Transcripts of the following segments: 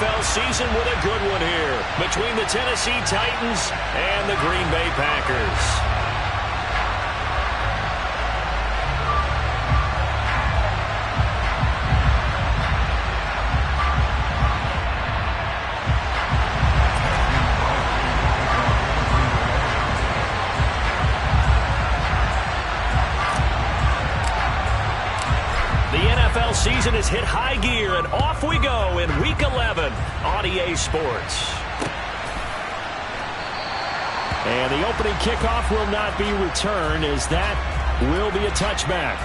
NFL season with a good one here between the Tennessee Titans and the Green Bay Packers. Season has hit high gear, and off we go in Week 11 on EA Sports. And the opening kickoff will not be returned, as that will be a touchback.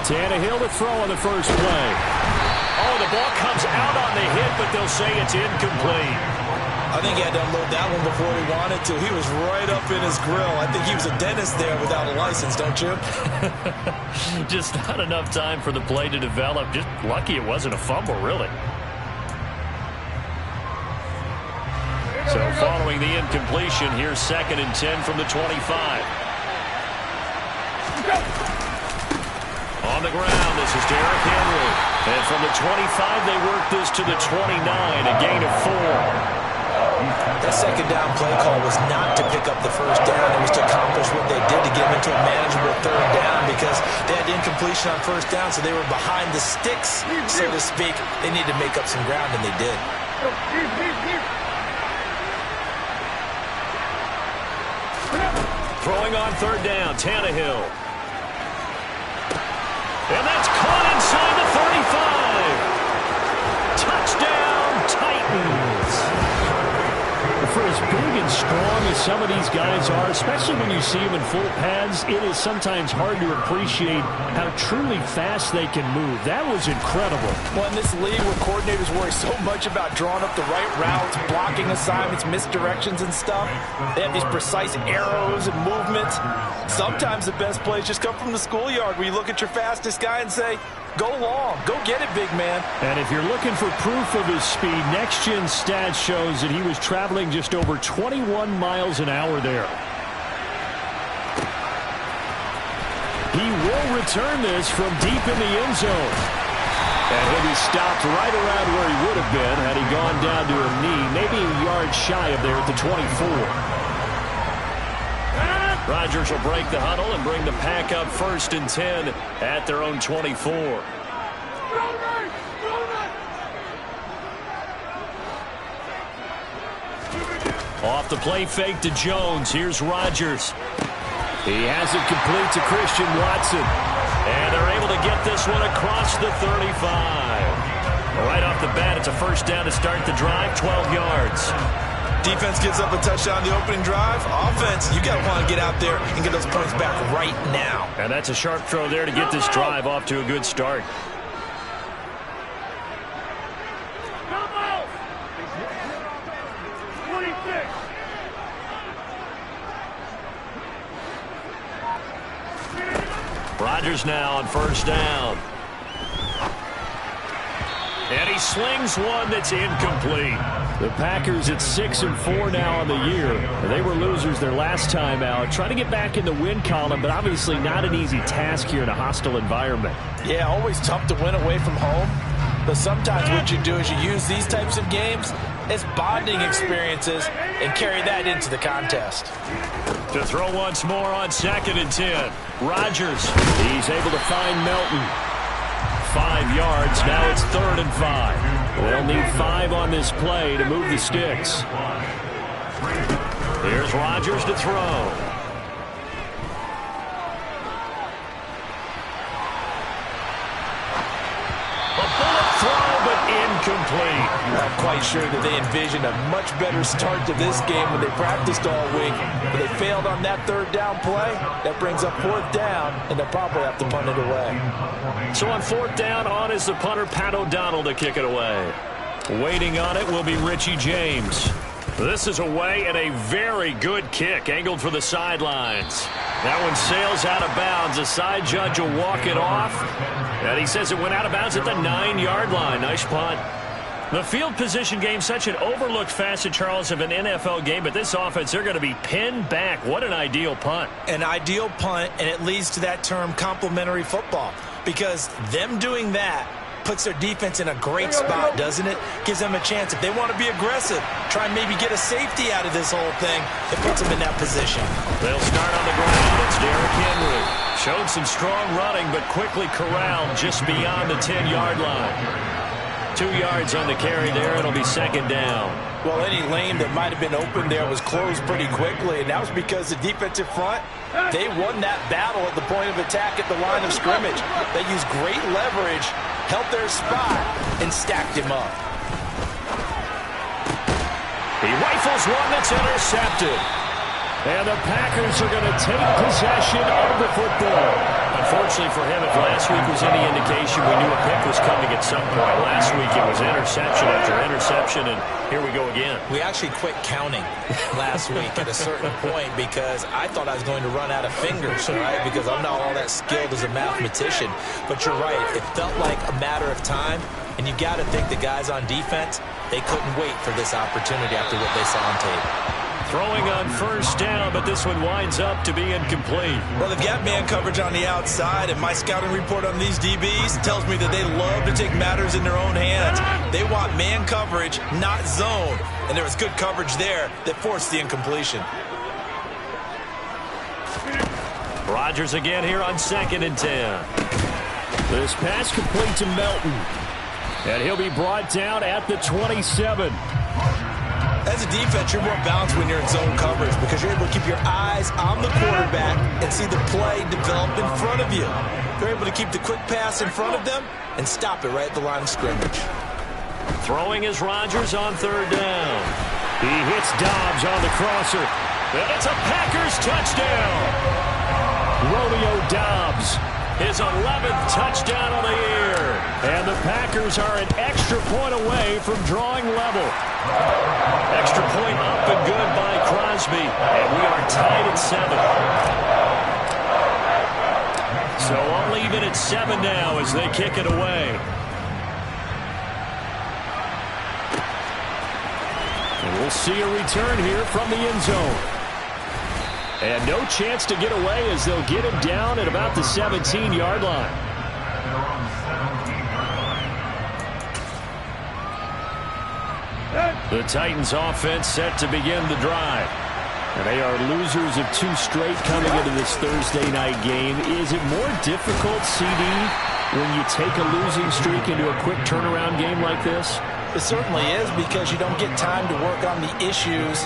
Tannehill to throw on the first play. Oh, the ball comes out on the hit, but they'll say it's incomplete. I think he had to unload that one before he wanted to. He was right up in his grill. I think he was a dentist there without a license, don't you? Just not enough time for the play to develop. Just lucky it wasn't a fumble, really. So following the incompletion, here's 2nd and 10 from the 25. On the ground, this is Derrick Henry. And from the 25, they work this to the 29, a gain of 4. That second down play call was not to pick up the first down. It was to accomplish what they did to get them into a manageable third down, because they had incompletion on first down, so they were behind the sticks, so to speak. They needed to make up some ground, and they did. Throwing on third down, Tannehill. And that's caught inside the 35. Touchdown, Titans. For as big and strong as some of these guys are, especially when you see them in full pads, it is sometimes hard to appreciate how truly fast they can move. That was incredible. Well, in this league where coordinators worry so much about drawing up the right routes, blocking assignments, misdirections and stuff, they have these precise arrows and movements. Sometimes the best plays just come from the schoolyard, where you look at your fastest guy and say, go long. Go get it, big man. And if you're looking for proof of his speed, Next Gen Stats shows that he was traveling just over 21 miles an hour there. He will return this from deep in the end zone. And he'll be stopped right around where he would have been had he gone down to a knee, maybe a yard shy of there at the 24. Rodgers will break the huddle and bring the pack up 1st and 10 at their own 24. Off the play fake to Jones. Here's Rodgers. He has it complete to Christian Watson. And they're able to get this one across the 35. Right off the bat, it's a first down to start the drive, 12 yards. Defense gives up a touchdown the opening drive. Offense, you got to want to get out there and get those points back right now. And that's a sharp throw there to get this drive off to a good start. Rodgers now on first down. And he slings one that's incomplete. The Packers at 6-4 now on the year. They were losers their last time out. Trying to get back in the win column, but obviously not an easy task here in a hostile environment. Yeah, always tough to win away from home. But sometimes what you do is you use these types of games as bonding experiences and carry that into the contest. To throw once more on 2nd and 10. Rodgers, he's able to find Melton. 5 yards, now it's 3rd and 5. They'll need 5 on this play to move the sticks. Here's Rodgers to throw. A bullet throw, but incomplete. Not quite sure that they envisioned a much better start to this game when they practiced all week. But they failed on that 3rd down play. That brings up 4th down, and they'll probably have to punt it away. So on 4th down, on is the punter, Pat O'Donnell, to kick it away. Waiting on it will be Richie James. This is away and a very good kick angled for the sidelines. That one sails out of bounds. The side judge will walk it off. And he says it went out of bounds at the 9-yard line. Nice punt. The field position game, such an overlooked facet, Charles, of an NFL game. But this offense, they're going to be pinned back. What an ideal punt. An ideal punt, and it leads to that term complementary football. Because them doing that puts their defense in a great spot, doesn't it? Gives them a chance. If they want to be aggressive, try and maybe get a safety out of this whole thing, it puts them in that position. They'll start on the ground. It's Derrick Henry. Showed some strong running, but quickly corralled just beyond the 10-yard line. 2 yards on the carry there. It'll be second down. Well, any lane that might have been open there was closed pretty quickly, and that was because the defensive front, they won that battle at the point of attack at the line of scrimmage. They used great leverage, held their spot, and stacked him up. He rifles one that's intercepted. And the Packers are going to take possession of the football. Unfortunately for him, if last week was any indication, we knew a pick was coming at some point. Last week it was interception after interception, and here we go again. We actually quit counting last week at a certain point because I thought I was going to run out of fingers, right? Because I'm not all that skilled as a mathematician. But you're right. It felt like a matter of time, and you got to think the guys on defense, they couldn't wait for this opportunity after what they saw on tape. Throwing on first down, but this one winds up to be incomplete. Well, they've got man coverage on the outside, and my scouting report on these DBs tells me that they love to take matters in their own hands. They want man coverage, not zone. And there was good coverage there that forced the incompletion. Rodgers again here on 2nd and 10. This pass complete to Melton. And he'll be brought down at the 27. As a defense, you're more balanced when you're in zone coverage because you're able to keep your eyes on the quarterback and see the play develop in front of you. They're able to keep the quick pass in front of them and stop it right at the line of scrimmage. Throwing is Rodgers on 3rd down. He hits Dobbs on the crosser. And it's a Packers touchdown. Romeo Dobbs, his 11th touchdown of the year. And the Packers are an extra point away from drawing level. Extra point up and good by Crosby. And we are tied at 7. So I'll leave it at 7 now as they kick it away. And we'll see a return here from the end zone. And no chance to get away as they'll get him down at about the 17-yard line. The Titans offense set to begin the drive. And they are losers of 2 straight coming into this Thursday night game. Is it more difficult, CD, when you take a losing streak into a quick turnaround game like this? It certainly is because you don't get time to work on the issues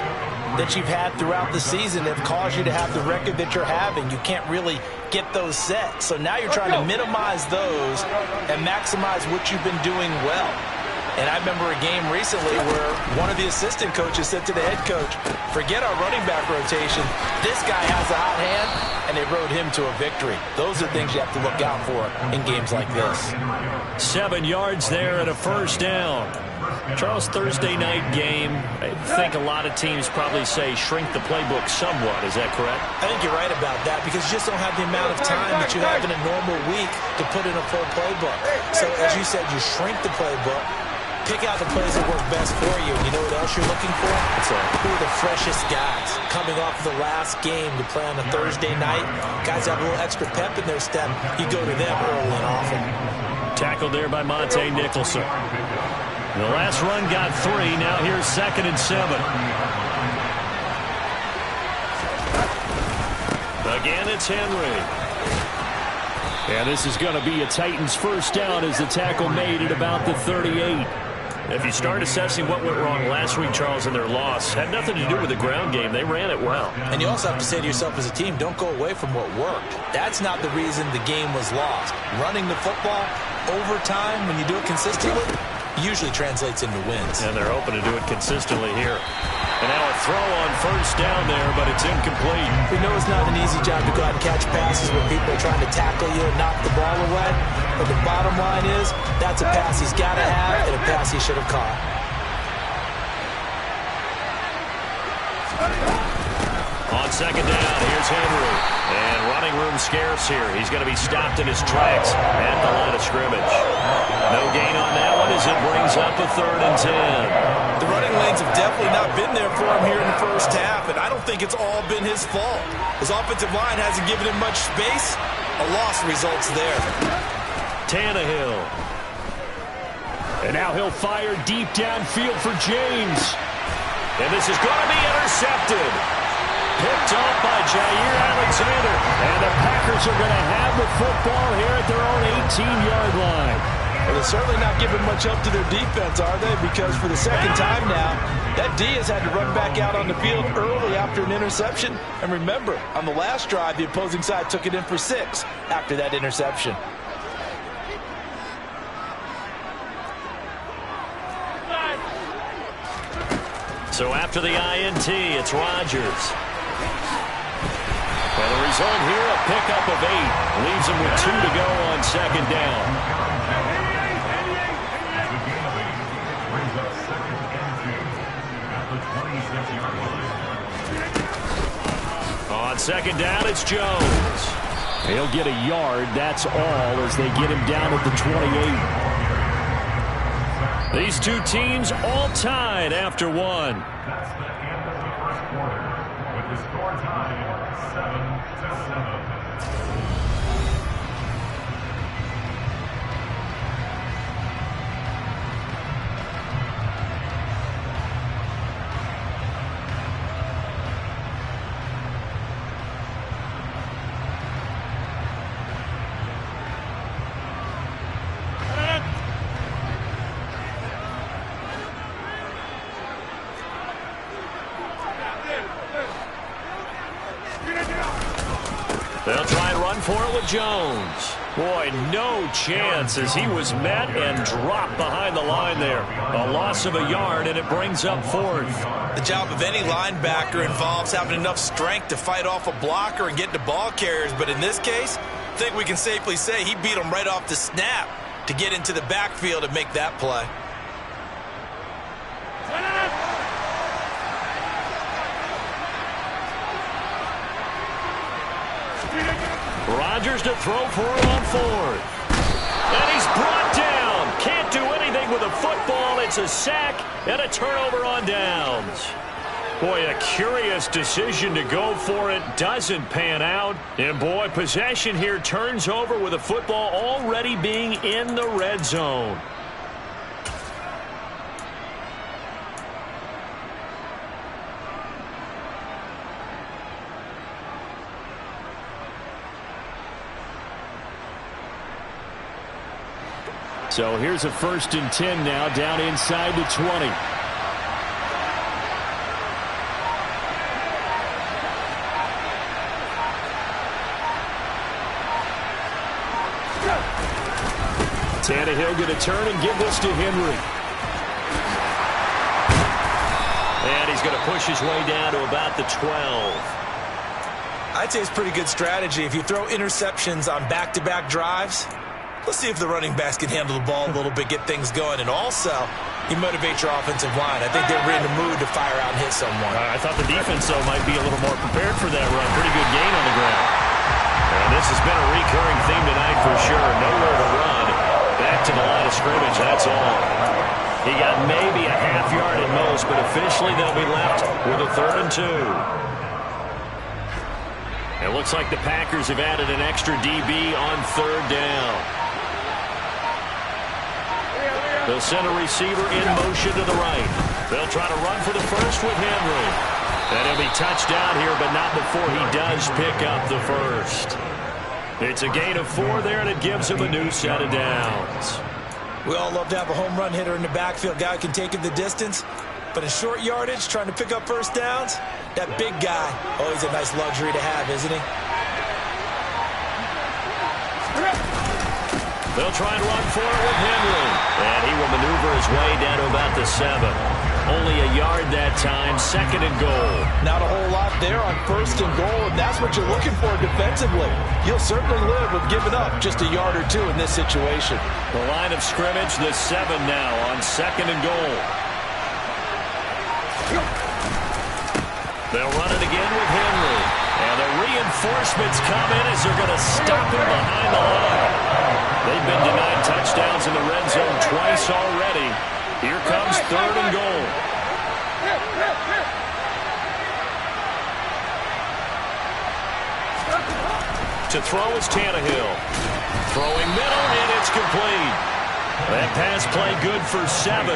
that you've had throughout the season that have caused you to have the record that you're having. You can't really get those set. So now you're trying to minimize those and maximize what you've been doing well. And I remember a game recently where one of the assistant coaches said to the head coach, forget our running back rotation. This guy has a hot hand, and they rode him to a victory. Those are things you have to look out for in games like this. 7 yards there and a first down. Charles, Thursday night game, I think a lot of teams probably say shrink the playbook somewhat. Is that correct? I think you're right about that because you just don't have the amount of time that you have in a normal week to put in a full playbook. So as you said, you shrink the playbook, pick out the plays that work best for you. And you know what else you're looking for? Who are the freshest guys coming off the last game to play on a Thursday night? Guys have a little extra pep in their step. You go to them early and often. Tackled there by Monte Nicholson. The last run got 3. Now here's 2nd and 7. Again, it's Henry. And this is going to be a Titans first down as the tackle made at about the 38. If you start assessing what went wrong last week, Charles, in their loss, had nothing to do with the ground game. They ran it well. And you also have to say to yourself as a team, don't go away from what worked. That's not the reason the game was lost. Running the football over time, when you do it consistently, usually translates into wins. And they're hoping to do it consistently here. And now a throw on first down there, but it's incomplete. We know it's not an easy job to go out and catch passes when people are trying to tackle you and knock the ball away. But the bottom line is, that's a pass he's got to have and a pass he should have caught. On second down, here's Henry. And running room scarce here. He's going to be stopped in his tracks at the line of scrimmage. No gain on that one as it brings up a 3rd and 10. The running lanes have definitely not been there for him here in the first half, and I don't think it's all been his fault. His offensive line hasn't given him much space. A loss results there. Tannehill. And now he'll fire deep downfield for James. And this is going to be intercepted. Picked off by Jair Alexander. And the Packers are going to have the football here at their own 18-yard line. Well, they're certainly not giving much up to their defense, are they? Because for the second time now, that D has had to run back out on the field early after an interception. And remember, on the last drive, the opposing side took it in for 6 after that interception. So after the INT, it's Rodgers. And the result here, a pickup of 8. Leaves him with 2 to go on second down. On second down, it's Jones. He'll get a yard, that's all, as they get him down at the 28. These two teams all tied after one. That's the end of the first quarter, with the score tied 7-7. They'll try and run for it with Jones. Boy, no chance as he was met and dropped behind the line there. A loss of a yard, and it brings up 4th. The job of any linebacker involves having enough strength to fight off a blocker and get to ball carriers. But in this case, I think we can safely say he beat him right off the snap to get into the backfield and make that play. Rodgers to throw for it on 4th. And he's brought down. Can't do anything with a football. It's a sack and a turnover on downs. Boy, a curious decision to go for it. Doesn't pan out. And boy, possession here turns over with a football already being in the red zone. So here's a 1st and 10 now, down inside the 20. Tannehill going to turn and give this to Henry. And he's going to push his way down to about the 12. I'd say it's pretty good strategy. If you throw interceptions on back-to-back drives, let's see if the running backs can handle the ball a little bit, get things going, and also you motivate your offensive line. I think they're in the mood to fire out and hit someone. I thought the defense, though, might be a little more prepared for that run. Pretty good gain on the ground. And this has been a recurring theme tonight for sure. Nowhere to run. Back to the line of scrimmage, that's all. He got maybe a half yard at most, but officially they'll be left with a 3rd and 2. It looks like the Packers have added an extra DB on 3rd down. They'll send a receiver in motion to the right. They'll try to run for the first with Henry. And he'll be touched down here, but not before he does pick up the first. It's a gain of 4 there, and it gives him a new set of downs. We all love to have a home run hitter in the backfield. Guy can take it the distance. But in short yardage, trying to pick up first downs, that big guy, always a nice luxury to have, isn't he? They'll try and run for it with Henry. And he will maneuver his way down to about the 7. Only a yard that time, 2nd and goal. Not a whole lot there on 1st and goal, and that's what you're looking for defensively. You'll certainly live with giving up just a yard or 2 in this situation. The line of scrimmage, the 7 now on 2nd and goal. They'll run it again with Henry. And the reinforcements come in as they're going to stop him behind the line. They've been denied touchdowns in the red zone twice already. Here comes 3rd and goal. To throw is Tannehill. Throwing middle, and it's complete. That pass play good for 7,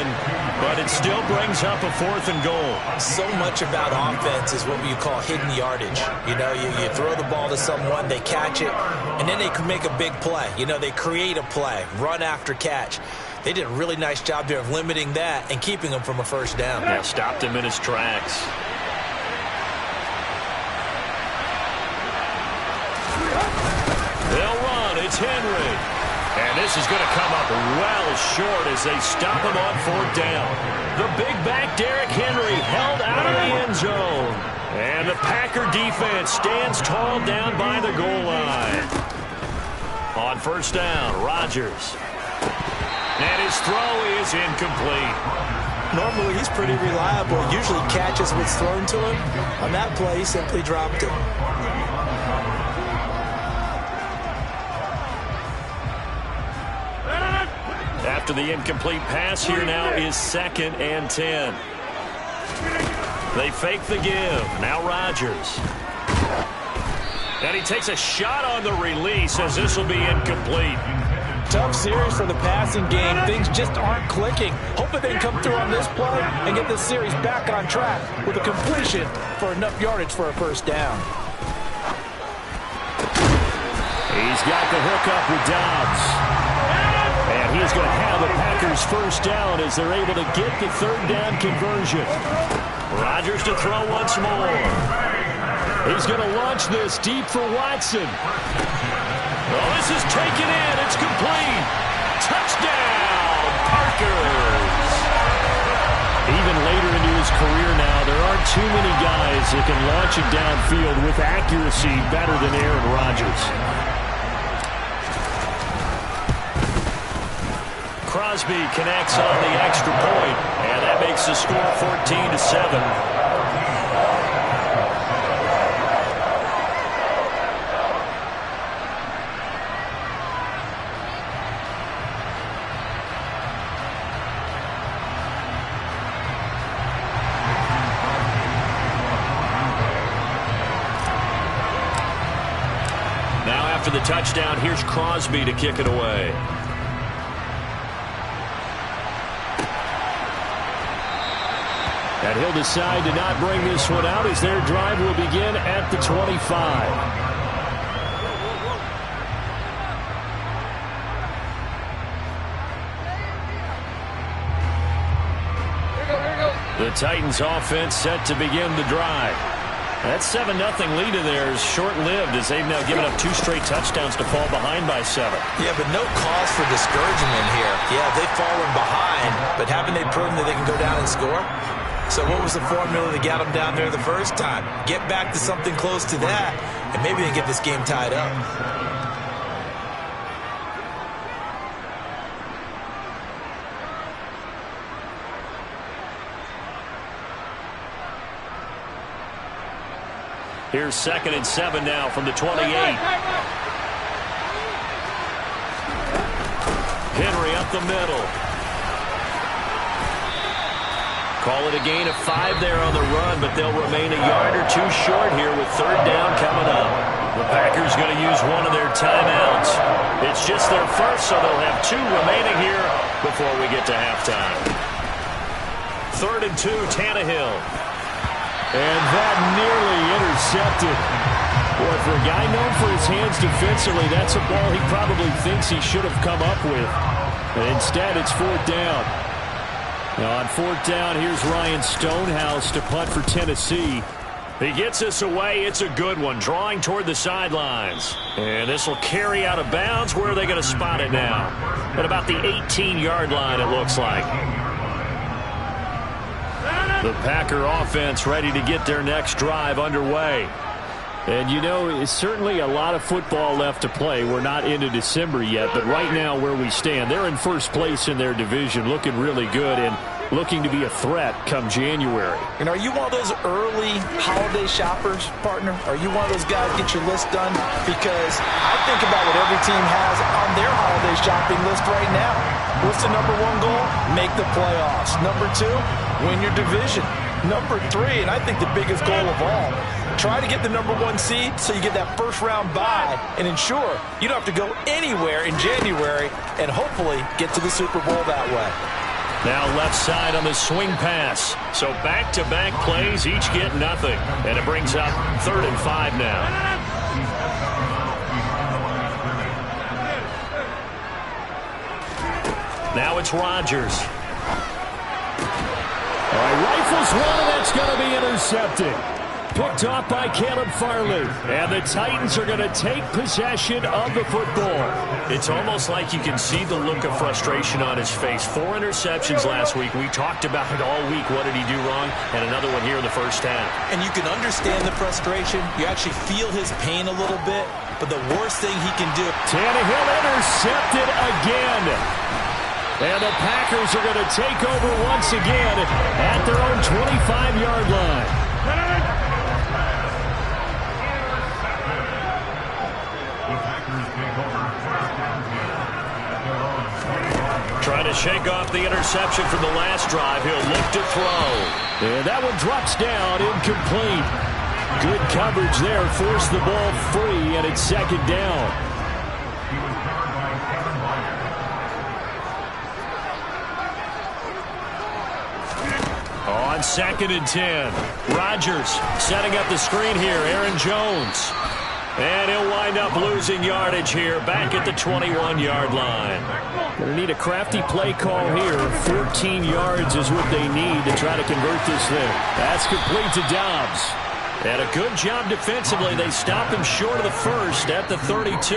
but it still brings up a 4th and goal. So much about offense is what you call hidden yardage. You know, you throw the ball to someone, they catch it, and then they can make a big play. You know, they create a play, run after catch. They did a really nice job there of limiting that and keeping him from a 1st down. Yeah, stopped him in his tracks. They'll run. It's Henry. And this is going to come up well short as they stop him on 4th down. The big back Derrick Henry held out of the end zone. And the Packer defense stands tall down by the goal line. On 1st down, Rodgers. And his throw is incomplete. Normally, he's pretty reliable. Usually catches what's thrown to him. On that play, he simply dropped it. After the incomplete pass, here now is 2nd and 10. They fake the give. Now Rodgers. And he takes a shot on the release as this will be incomplete. Tough series for the passing game. Things just aren't clicking. Hoping they can come through on this play and get this series back on track with a completion for enough yardage for a 1st down. He's got the hookup with Dobbs. And he's going to have the Packers 1st down as they're able to get the 3rd down conversion. Rodgers to throw once more. He's going to launch this deep for Watson. Oh, this is taken in. It's complete. Touchdown, Packers. Even later into his career now, there aren't too many guys that can launch it downfield with accuracy better than Aaron Rodgers. Crosby connects on the extra point, and that makes the score 14-7. Now after the touchdown, here's Crosby to kick it away. And he'll decide to not bring this one out as their drive will begin at the 25. The Titans offense set to begin the drive. That 7-0 lead of theirs short-lived as they've now given up 2 straight touchdowns to fall behind by 7. Yeah, but no cause for discouragement here. Yeah, they've fallen behind, but haven't they proven that they can go down and score? So what was the formula that got them down there the first time? Get back to something close to that, and maybe they get this game tied up. Here's 2nd and 7 now from the 28. Henry up the middle. Call it a gain of 5 there on the run, but they'll remain a yard or 2 short here with 3rd down coming up. The Packers going to use one of their timeouts. It's just their first, so they'll have 2 remaining here before we get to halftime. 3rd and 2, Tannehill. And that nearly intercepted. Boy, for a guy known for his hands defensively, that's a ball he probably thinks he should have come up with. And instead, it's 4th down. Now on 4th down, here's Ryan Stonehouse to punt for Tennessee. He gets this away. It's a good one, drawing toward the sidelines. And this will carry out of bounds. Where are they going to spot it now? At about the 18-yard line, it looks like. The Packer offense ready to get their next drive underway. And, you know, it's certainly a lot of football left to play. We're not into December yet, but right now where we stand, they're in first place in their division, looking really good and looking to be a threat come January. And are you one of those early holiday shoppers, partner? Are you one of those guys get your list done? Because I think about what every team has on their holiday shopping list right now. What's the number one goal? Make the playoffs. Number two, win your division. Number three, and I think the biggest goal of all, try to get the number one seed so you get that first round bye and ensure you don't have to go anywhere in January and hopefully get to the Super Bowl that way. Now left side on the swing pass. So back-to-back plays, each get nothing. And it brings up 3rd and 5 now. Now it's Rodgers. All right, rifles one, and that's going to be intercepted. Picked off by Caleb Farley. And the Titans are going to take possession of the football. It's almost like you can see the look of frustration on his face. 4 interceptions last week. We talked about it all week. What did he do wrong? And another one here in the first half. And you can understand the frustration. You actually feel his pain a little bit. But the worst thing he can do. Tannehill intercepted again. And the Packers are going to take over once again at their own 25-yard line. Trying to shake off the interception from the last drive. He'll look to throw. And that one drops down, incomplete. Good coverage there. Forced the ball free, and it's 2nd down. On 2nd and 10. Rodgers setting up the screen here. Aaron Jones. And he'll wind up losing yardage here back at the 21-yard line. Going to need a crafty play call here. 14 yards is what they need to try to convert this thing. That's complete to Dobbs. And a good job defensively. They stop him short of the first at the 32.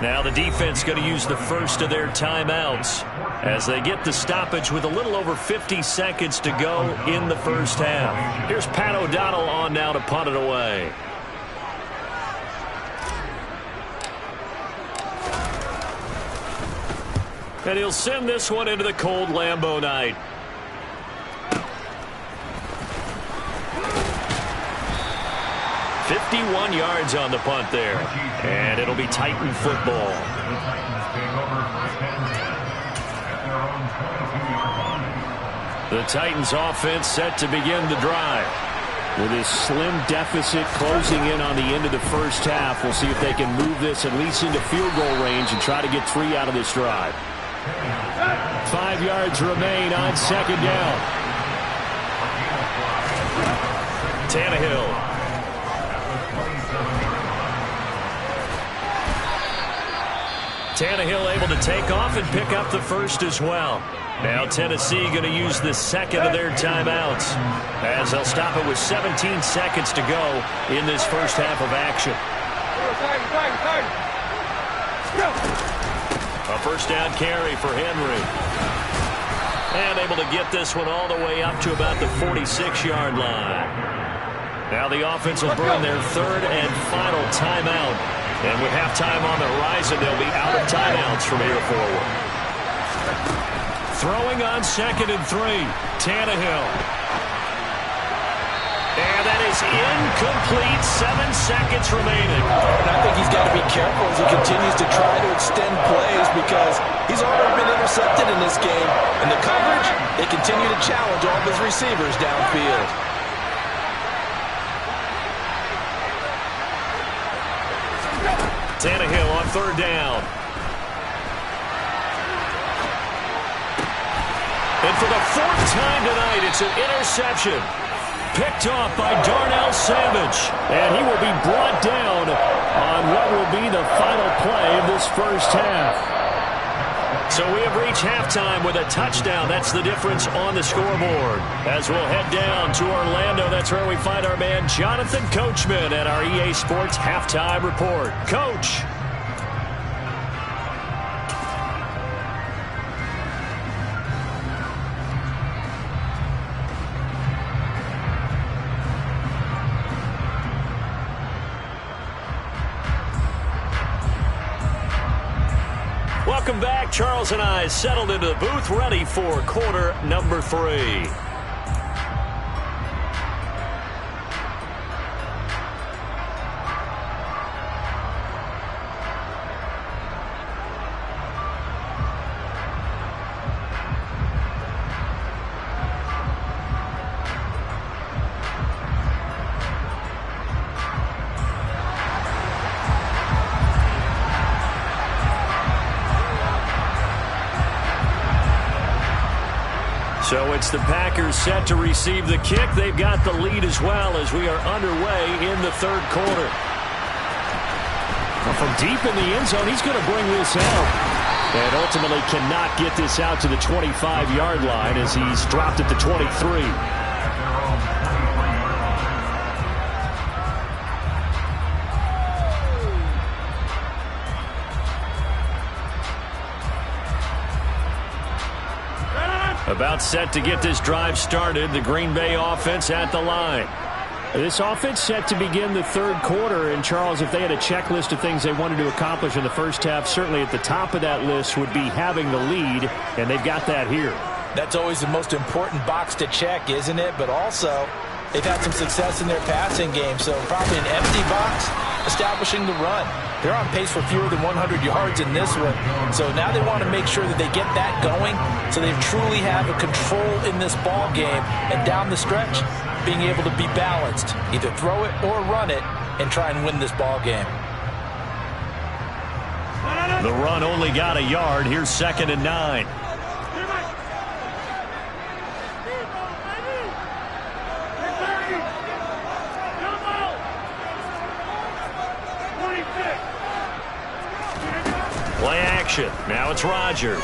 Now the defense going to use the first of their timeouts as they get the stoppage with a little over 50 seconds to go in the first half. Here's Pat O'Donnell on now to punt it away. And he'll send this one into the cold Lambeau night. "51 yards on the punt there. And it'll be Titan football. The Titans offense set to begin the drive. With his slim deficit closing in on the end of the first half, we'll see if they can move this at least into field goal range and try to get 3 out of this drive. 5 yards remain on 2nd down. Tannehill. Tannehill able to take off and pick up the first as well. Now Tennessee going to use the second of their timeouts as they'll stop it with 17 seconds to go in this first half of action. A first down carry for Henry. And able to get this one all the way up to about the 46-yard line. Now the offense will burn their 3rd and final timeout. And with halftime on the horizon, they'll be out of timeouts from here forward. Throwing on 2nd and 3. Tannehill. And that is incomplete. 7 seconds remaining. And I think he's got to be careful as he continues to try to extend plays because he's already been intercepted in this game. And the coverage, they continue to challenge all of his receivers downfield. Tannehill on 3rd down. And for the 4th time tonight, it's an interception. Picked off by Darnell Savage. And he will be brought down on what will be the final play of this first half. So we have reached halftime with a touchdown. That's the difference on the scoreboard. As we'll head down to Orlando, that's where we find our man Jonathan Coachman at our EA Sports Halftime Report. Coach. Welcome back. Charles and I settled into the booth, ready for quarter number 3. So it's the Packers set to receive the kick. They've got the lead as well as we are underway in the third quarter. Well, from deep in the end zone, he's going to bring this out. And ultimately cannot get this out to the 25-yard line as he's dropped it to 23. About set to get this drive started. The Green Bay offense at the line. This offense set to begin the third quarter. And, Charles, if they had a checklist of things they wanted to accomplish in the first half, certainly at the top of that list would be having the lead, and they've got that here. That's always the most important box to check, isn't it? But also, they've had some success in their passing game, so probably an empty box, establishing the run. They're on pace for fewer than 100 yards in this one. So now they want to make sure that they get that going so they truly have a control in this ball game. And down the stretch, being able to be balanced. Either throw it or run it and try and win this ball game. The run only got a yard. Here's 2nd and 9. Play action. Now it's Rodgers.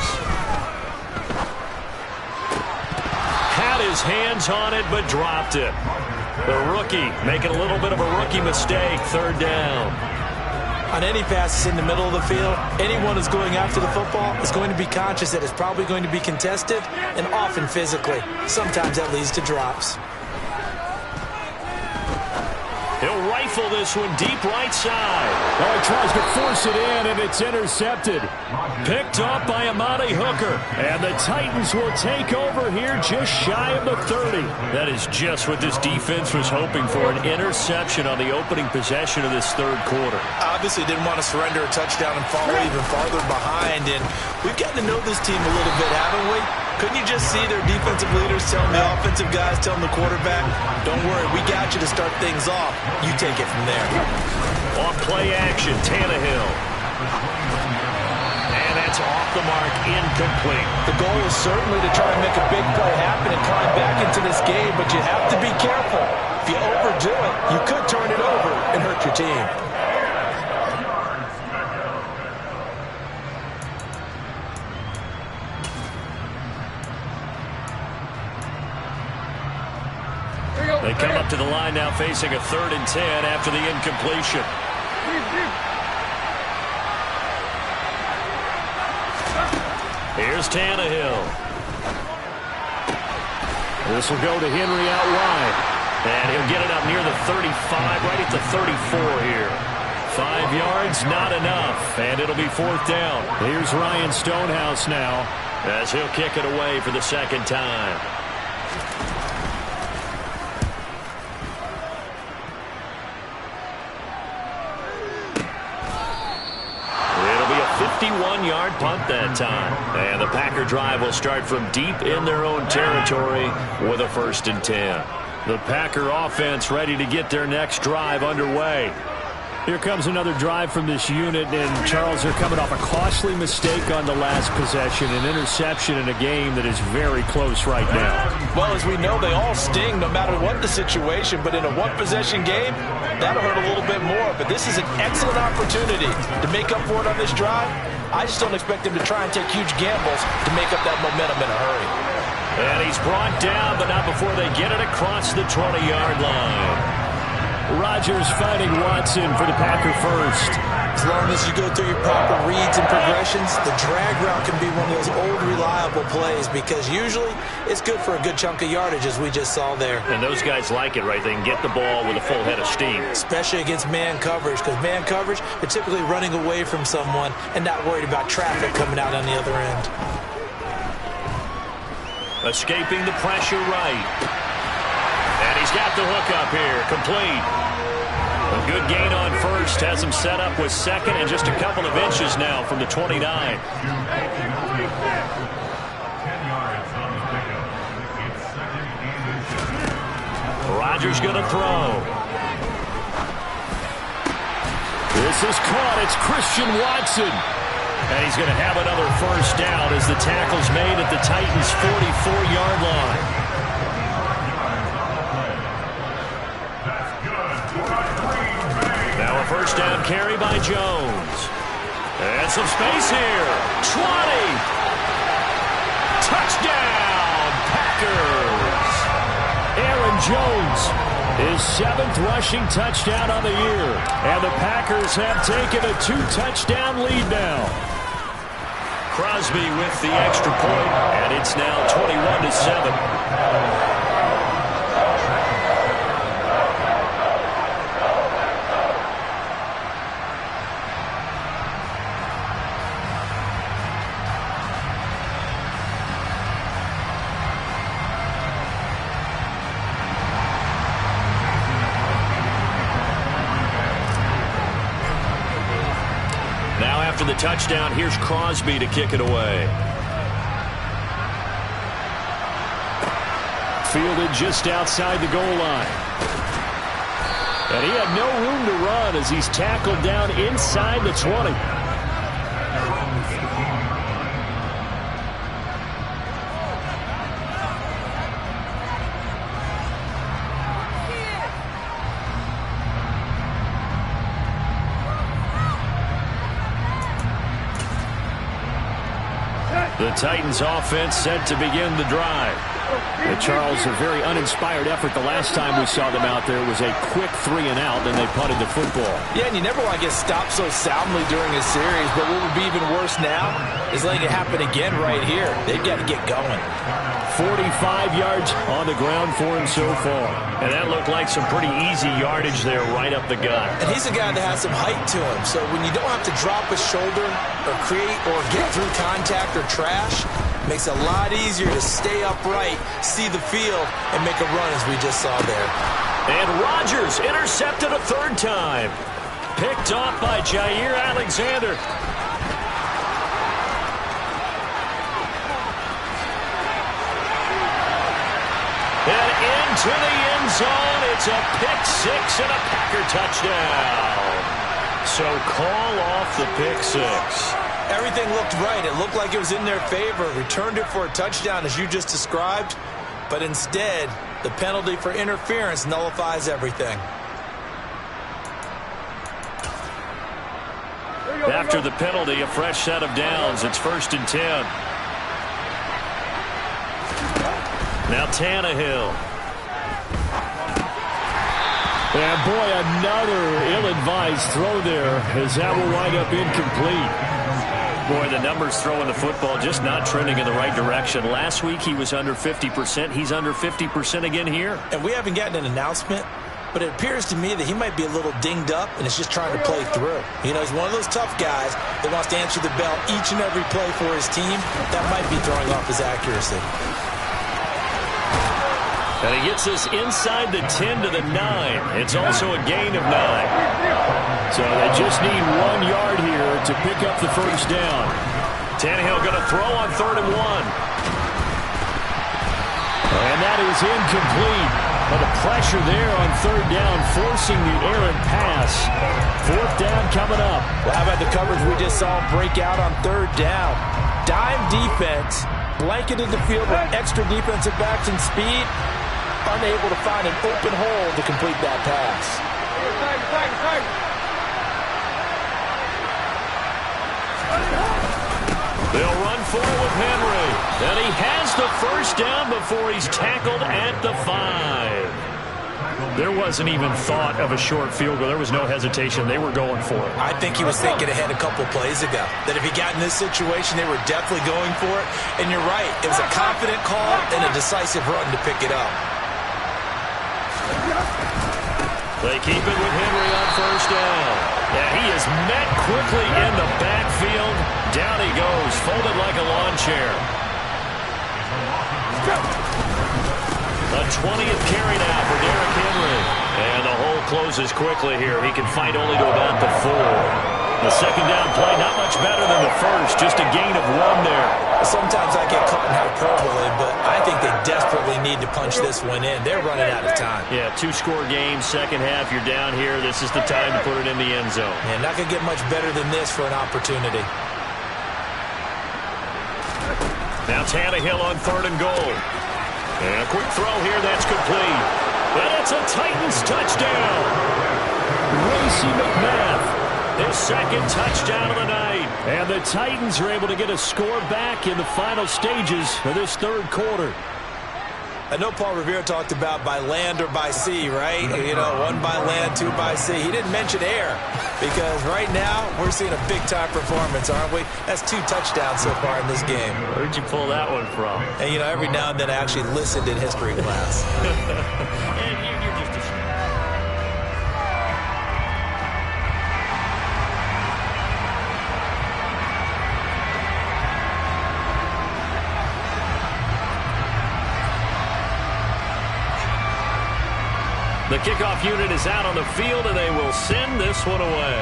Had his hands on it, but dropped it. The rookie making a little bit of a rookie mistake. 3rd down. On any passes in the middle of the field, anyone who's going after the football is going to be conscious that it's probably going to be contested and often physically. Sometimes that leads to drops. He'll rifle this one deep right side. Oh, he tries to force it in, and it's intercepted. Picked up by Amani Hooker. And the Titans will take over here just shy of the 30. That is just what this defense was hoping for, an interception on the opening possession of this third quarter. Obviously didn't want to surrender a touchdown and fall even farther behind. And we've gotten to know this team a little bit, haven't we? Couldn't you just see their defensive leaders telling the offensive guys, telling the quarterback, don't worry, we got you to start things off. You take it from there. On play action, Tannehill. And that's off the mark, incomplete. The goal is certainly to try and make a big play happen and climb back into this game, but you have to be careful. If you overdo it, you could turn it over and hurt your team. They come up to the line now facing a 3rd and 10 after the incompletion. Here's Tannehill. This will go to Henry out wide. And he'll get it up near the 35, right at the 34 here. 5 yards, not enough. And it'll be 4th down. Here's Ryan Stonehouse now as he'll kick it away for the 2nd time. It'll be a 51-yard punt that time. And the Packer drive will start from deep in their own territory with a 1st and 10. The Packer offense ready to get their next drive underway. Here comes another drive from this unit, and Charles, they're coming off a costly mistake on the last possession, an interception in a game that is very close right now. Well, as we know, they all sting no matter what the situation, but in a one-possession game, that'll hurt a little bit more. But this is an excellent opportunity to make up for it on this drive I just don't expect him to try and take huge gambles to make up that momentum in a hurry. And he's brought down, but not before they get it across the 20-yard line. Rodgers finding Watson for the Packer first. As long as you go through your proper reads and progressions, the drag route can be one of those old reliable plays because usually it's good for a good chunk of yardage as we just saw there. And those guys like it, right? They can get the ball with a full head of steam. Especially against man coverage, because man coverage, they're typically running away from someone and not worried about traffic coming out on the other end. Escaping the pressure right. And he's got the hook up here. Complete. A good gain on first. Has him set up with second and just a couple of inches now from the 29. 10 yards on the pickup. It's second and 10. Rodgers going to throw. This is caught. It's Christian Watson. And he's going to have another first down as the tackle's made at the Titans' 44-yard line. Now a first down carry by Jones. And some space here. 20. Touchdown, Packers. Aaron Jones, his 7th rushing touchdown on the year. And the Packers have taken a 2-touchdown lead now. Crosby with the extra point, and it's now 21-7. After the touchdown, here's Crosby to kick it away. Fielded just outside the goal line. And he had no room to run as he's tackled down inside the 20. The Titans offense set to begin the drive. And Charles, a very uninspired effort the last time we saw them out there was a quick 3-and-out, then they punted the football. Yeah, and you never want to get stopped so soundly during a series, but what would be even worse now is letting it happen again right here. They've got to get going. 45 yards on the ground for him so far. And that looked like some pretty easy yardage there right up the gut. And he's a guy that has some height to him, so when you don't have to drop a shoulder or create or get through contact or trash, it makes it a lot easier to stay upright, see the field, and make a run as we just saw there. And Rodgers intercepted a third time. Picked off by Jair Alexander. And into the end zone, it's a pick-6 and a Packer touchdown. So call off the pick-6. Everything looked right. It looked like it was in their favor. Returned it for a touchdown, as you just described. But instead, the penalty for interference nullifies everything. After the penalty, a fresh set of downs. It's 1st and 10. Now Tannehill. And boy, another ill-advised throw there as that will wind up incomplete. Boy, the numbers throwing the football just not trending in the right direction. Last week he was under 50%. He's under 50% again here. And we haven't gotten an announcement, but it appears to me that he might be a little dinged up and is just trying to play through. You know, he's one of those tough guys that wants to answer the bell each and every play for his team. That might be throwing off his accuracy. And he gets us inside the 10 to the 9. It's also a gain of 9. So they just need 1 yard here to pick up the first down. Tannehill going to throw on 3rd and 1. And that is incomplete. But the pressure there on 3rd down, forcing the errant pass. 4th down coming up. Well, how about the coverage we just saw break out on 3rd down? Dime defense, blanketed the field with extra defensive backs and speed. Unable to find an open hole to complete that pass. They'll run for it with Henry. And he has the first down before he's tackled at the 5. There wasn't even thought of a short field goal. There was no hesitation. They were going for it. I think he was thinking ahead a couple plays ago, that if he got in this situation, they were definitely going for it. And you're right. It was a confident call and a decisive run to pick it up. They keep it with Henry on first down. And he is met quickly in the backfield. Down he goes, folded like a lawn chair. A 20th carry now for Derrick Henry. And the hole closes quickly here. He can fight only to about the 4. The second down play, not much better than the first. Just a gain of 1 there. Sometimes I get caught in hyperbole, but I think they desperately need to punch this one in. They're running out of time. Yeah, 2-score game, second half. You're down here. This is the time to put it in the end zone. And not going to get much better than this for an opportunity. Now Tannehill on 3rd and goal. And a quick throw here, that's complete. And it's a Titans touchdown. Racey McMath, his second touchdown of the night. And the Titans are able to get a score back in the final stages of this 3rd quarter. I know Paul Revere talked about by land or by sea, right? You know, 1 by land, 2 by sea. He didn't mention air because right now we're seeing a big-time performance, aren't we? That's 2 touchdowns so far in this game. Where'd you pull that one from? And, you know, every now and then I actually listened in history class. And you're just a... The kickoff unit is out on the field, and they will send this one away.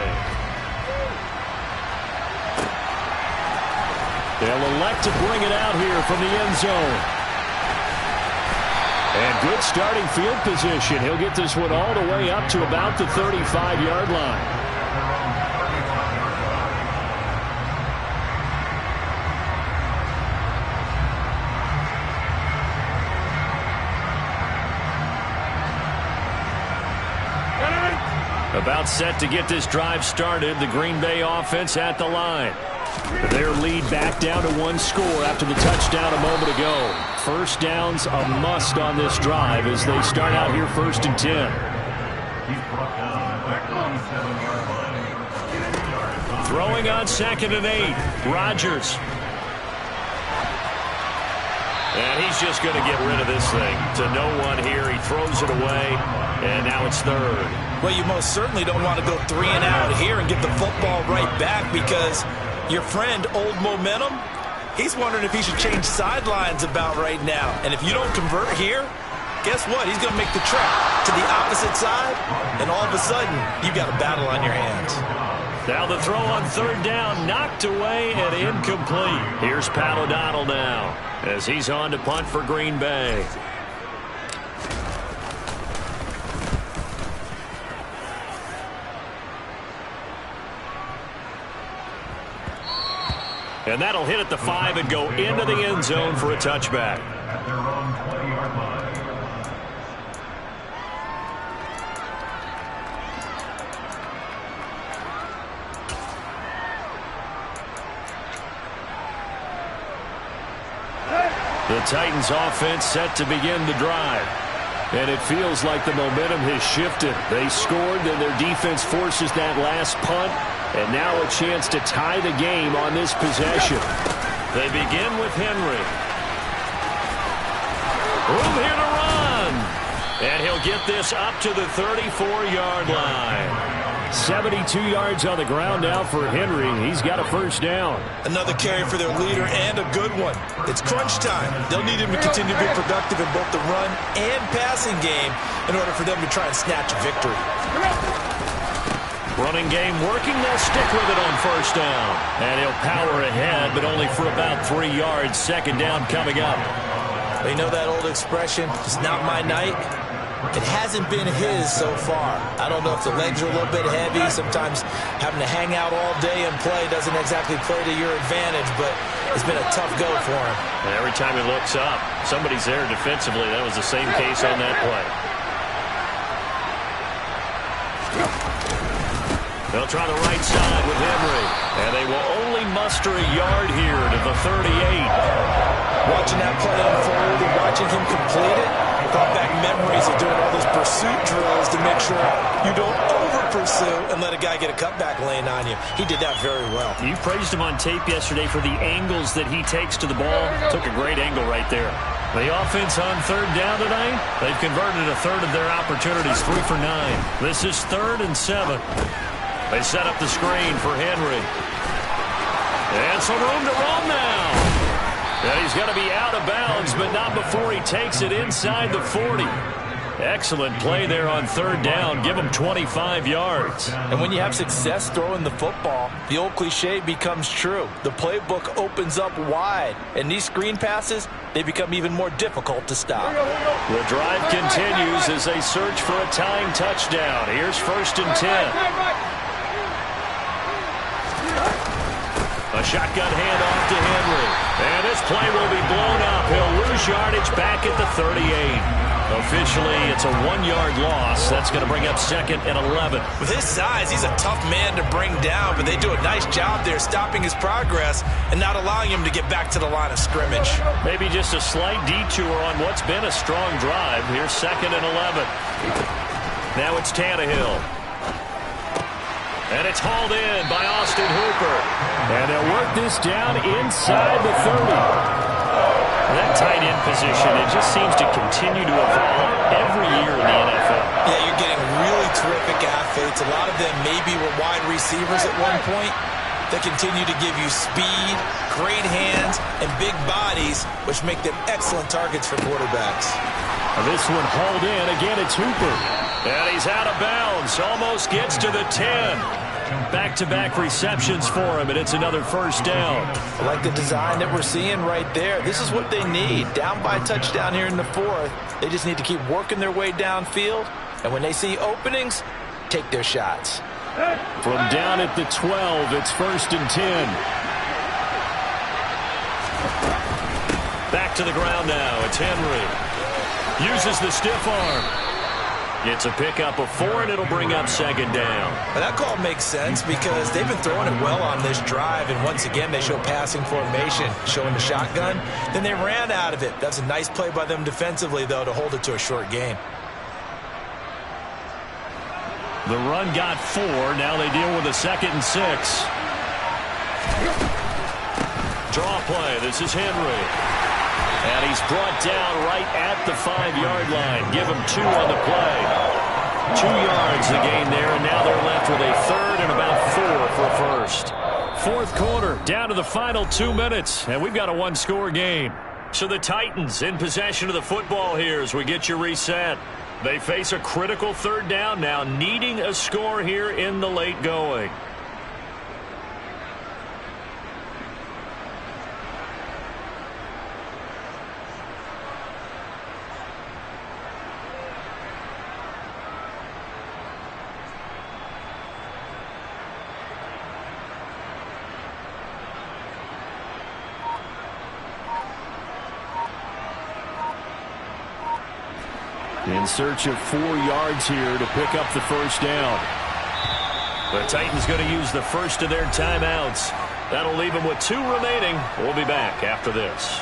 They'll elect to bring it out here from the end zone. And good starting field position. He'll get this one all the way up to about the 35-yard line. About set to get this drive started. The Green Bay offense at the line. Their lead back down to 1 score after the touchdown a moment ago. First down's a must on this drive as they start out here 1st and 10. Throwing on 2nd and 8. Rodgers. And he's just going to get rid of this thing to no one here. He throws it away, and now it's 3rd. Well, you most certainly don't want to go 3 and out here and get the football right back because your friend, Old Momentum, he's wondering if he should change sidelines about right now. And if you don't convert here, guess what? He's going to make the trek to the opposite side, and all of a sudden, you've got a battle on your hands. Now the throw on 3rd down, knocked away and incomplete. Here's Pat O'Donnell now as he's on to punt for Green Bay. And that'll hit at the 5 and go into the end zone for a touchback. At their own 20-yard line. The Titans offense set to begin the drive. And it feels like the momentum has shifted. They scored, then their defense forces that last punt. And now a chance to tie the game on this possession. They begin with Henry. Room here to run. And he'll get this up to the 34-yard line. 72 yards on the ground now for Henry. He's got a first down. Another carry for their leader and a good one. It's crunch time. They'll need him to continue to be productive in both the run and passing game in order for them to try and snatch a victory. Running game working. They'll stick with it on first down. And he'll power ahead, but only for about 3 yards. Second down coming up. You know that old expression, it's not my night? It hasn't been his so far. I don't know if the legs are a little bit heavy. Sometimes having to hang out all day and play doesn't exactly play to your advantage, but it's been a tough go for him. And every time he looks up, somebody's there defensively. That was the same case on that play. They'll try the right side with Henry. And they will only muster a yard here to the 38. Watching that play unfold and watching him complete it, brought back memories of doing all those pursuit drills to make sure you don't over-pursue and let a guy get a cutback lane on you. He did that very well. You praised him on tape yesterday for the angles that he takes to the ball. Took a great angle right there. The offense on third down tonight, they've converted a third of their opportunities, 3 for 9. This is 3rd and 7. They set up the screen for Henry. And some room to run now. And he's going to be out of bounds, but not before he takes it inside the 40. Excellent play there on third down. Give him 25 yards. And when you have success throwing the football, the old cliche becomes true. The playbook opens up wide. And these screen passes, they become even more difficult to stop. The drive continues as they search for a tying touchdown. Here's 1st and 10. A shotgun handoff to Henry. And this play will be blown up. He'll lose yardage back at the 38. Officially, it's a 1-yard loss. That's going to bring up 2nd and 11. With his size, he's a tough man to bring down, but they do a nice job there stopping his progress and not allowing him to get back to the line of scrimmage. Maybe just a slight detour on what's been a strong drive. Here's 2nd and 11. Now it's Tannehill. And it's hauled in by Austin Hooper. And they'll work this down inside the 30. That tight end position, it just seems to continue to evolve every year in the NFL. Yeah, you're getting really terrific athletes. A lot of them maybe were wide receivers at one point. They continue to give you speed, great hands, and big bodies, which make them excellent targets for quarterbacks. This one hauled in. Again, it's Hooper. And he's out of bounds. Almost gets to the 10. Back-to-back receptions for him, and it's another 1st down. I like the design that we're seeing right there. This is what they need. Down by a touchdown here in the 4th. They just need to keep working their way downfield. And when they see openings, take their shots. From down at the 12, it's 1st and 10. Back to the ground now. It's Henry. Uses the stiff arm. It's a pickup of 4, and it'll bring up 2nd down. Well, that call makes sense because they've been throwing it well on this drive, and once again they show passing formation, showing the shotgun. Then they ran out of it. That's a nice play by them defensively, though, to hold it to a short gain. The run got 4. Now they deal with a 2nd and 6. Draw play. This is Henry. And he's brought down right at the 5-yard line. Give him 2 on the play. 2 yards the gain there, and now they're left with a 3rd and about 4 for 1st. 4th quarter, down to the final 2 minutes, and we've got a 1-score game. So the Titans in possession of the football here as we get you reset. They face a critical 3rd down now, needing a score here in the late going. In search of 4 yards here to pick up the 1st down. The Titans going to use the first of their timeouts. That'll leave them with 2 remaining. We'll be back after this.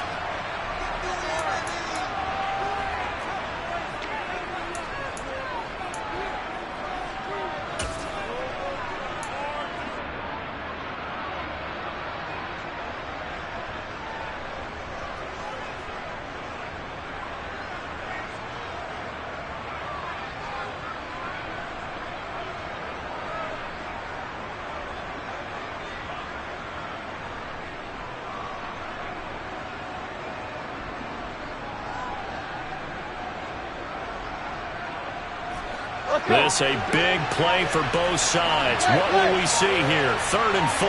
This a big play for both sides. What will we see here? 3rd and 4.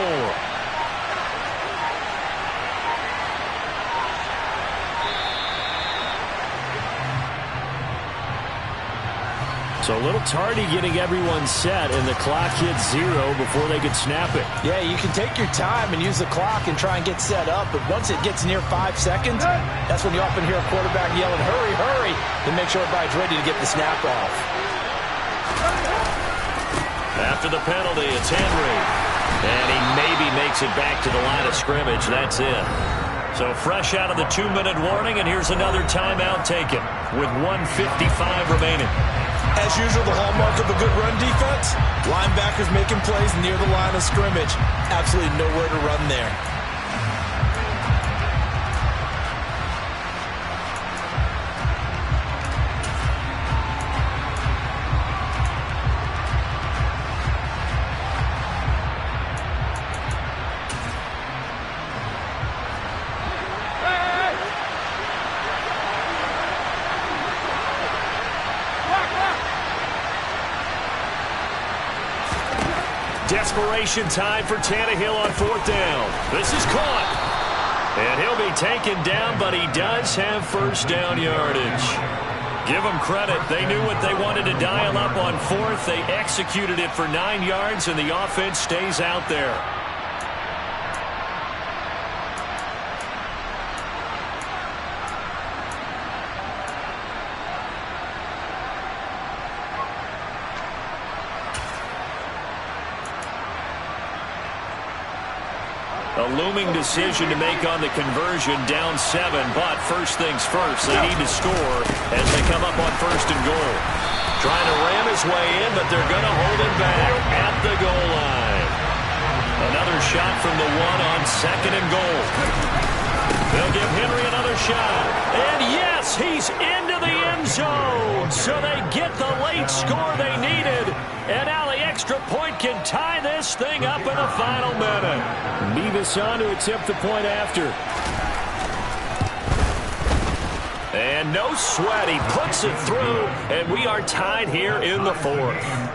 So a little tardy getting everyone set, and the clock hits 0 before they could snap it. Yeah, you can take your time and use the clock and try and get set up, but once it gets near 5 seconds, that's when you often hear a quarterback yelling, hurry, hurry, to make sure everybody's ready to get the snap off. After the penalty, it's Henry. And he maybe makes it back to the line of scrimmage. That's it. So fresh out of the 2-minute warning, and here's another timeout taken with 1:55 remaining. As usual, the hallmark of a good run defense, linebackers making plays near the line of scrimmage. Absolutely nowhere to run there. Desperation time for Tannehill on 4th down. This is caught. And he'll be taken down, but he does have first down yardage. Give them credit. They knew what they wanted to dial up on 4th. They executed it for 9 yards, and the offense stays out there. A looming decision to make on the conversion, down 7, but first things first, they need to score as they come up on 1st and goal. Trying to ram his way in, but they're going to hold him back at the goal line. Another shot from the 1 on 2nd and goal. They'll give Henry another shot. And yes, he's into the end zone. So they get the late score they needed. And now the extra point can tie this thing up in the final minute. Beavis on to attempt the point after. And no sweat. He puts it through. And we are tied here in the 4th.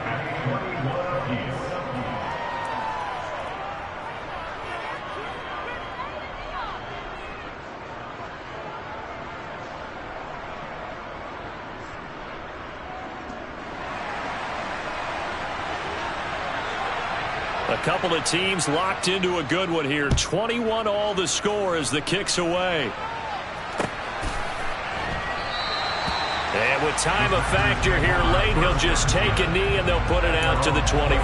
A couple of teams locked into a good one here. 21 all the score as the kick's away. And with time a factor here late, he'll just take a knee and they'll put it out to the 25.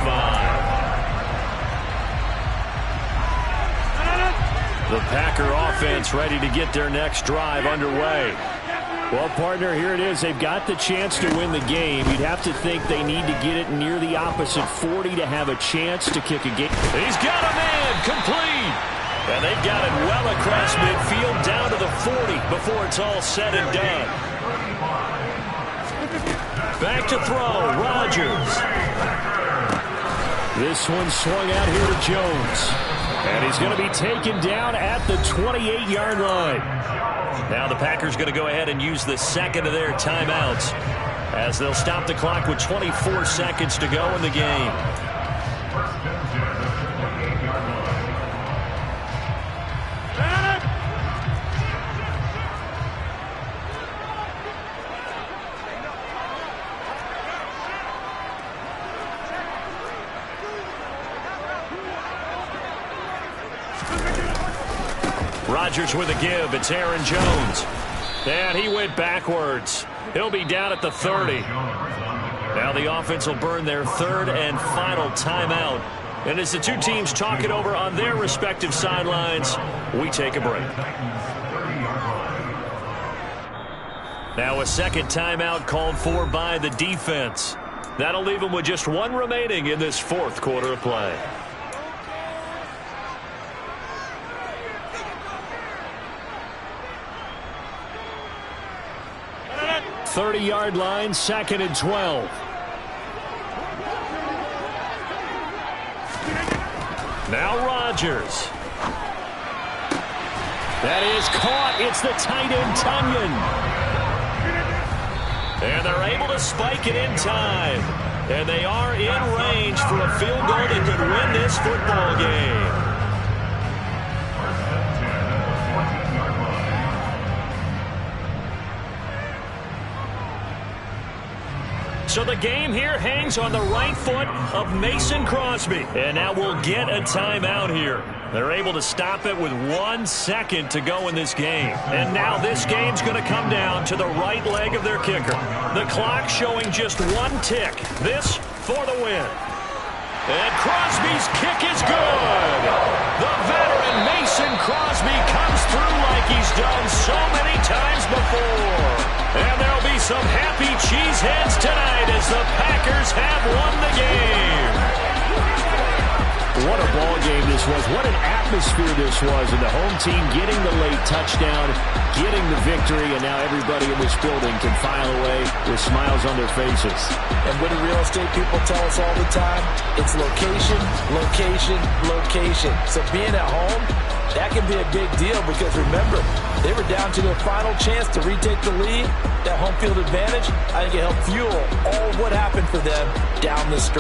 The Packer offense ready to get their next drive underway. Well, partner, here it is. They've got the chance to win the game. You'd have to think they need to get it near the opposite 40 to have a chance to kick a game. He's got a man complete. And they've got it well across midfield down to the 40 before it's all said and done. Back to throw, Rodgers. This one swung out here to Jones. And he's going to be taken down at the 28-yard line. Now the Packers going to go ahead and use the second of their timeouts as they'll stop the clock with 24 seconds to go in the game. Rodgers with a give. It's Aaron Jones. And he went backwards. He'll be down at the 30. Now the offense will burn their 3rd and final timeout. And as the two teams talk it over on their respective sidelines, we take a break. Now a second timeout called for by the defense. That'll leave them with just 1 remaining in this 4th quarter of play. 30-yard line, 2nd and 12. Now Rodgers. That is caught. It's the tight end, Tunyon. And they're able to spike it in time. And they are in range for a field goal that could win this football game. So the game here hangs on the right foot of Mason Crosby. And now we'll get a timeout here. They're able to stop it with 1 second to go in this game. And now this game's going to come down to the right leg of their kicker. The clock showing just 1 tick. This for the win. And Crosby's kick is good. The veteran Mason Crosby comes through like he's done so many times before. And there'll be some happy cheeseheads tonight as the Packers have won the game. What a ball game this was. What an atmosphere this was. And the home team getting the late touchdown, getting the victory, and now everybody in this building can file away with smiles on their faces. And what do real estate people tell us all the time? It's location, location, location. So being at home, that can be a big deal because remember, they were down to their final chance to retake the lead. That home field advantage, I think it helped fuel all what happened for them down the stretch.